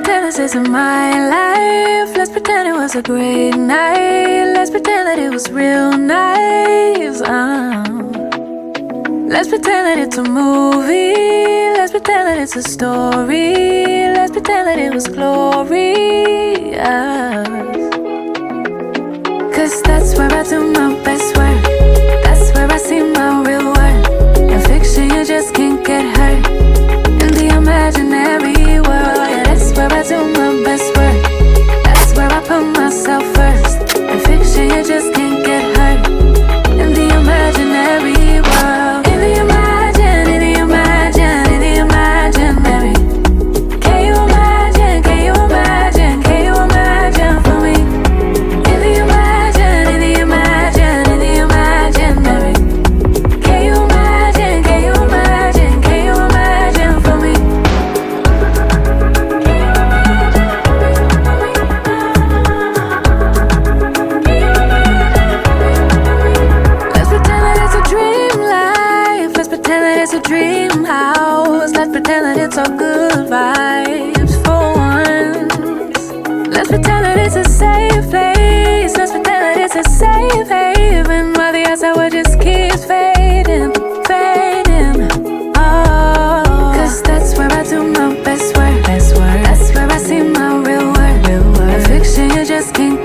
pretend this isn't my life. Let's pretend it was a great night. Let's pretend that it was real nice. Let's pretend that it's a movie. Let's pretend that it's a story. Let's pretend that it was glorious. Cause that's where I do my best work. That's where I see my real worth. In fiction you just can't get hurt. In the imaginary world, yeah, that's where I do my best work. That's where I put myself first. In fiction you just can't get hurt. In the imaginary world. In the imaginary. Can you imagine for me? In the imaginary. Can you imagine for me? Let's pretend that it's a dream life. Let's pretend that it's a dream house. Let's pretend that it's all good vibes for once. Let's pretend that it's a safe place. Let's pretend that it's a safe haven while the outside just keeps fading. Oh, cause that's where I do my best work. That's where I see my real worth. In fiction you just can't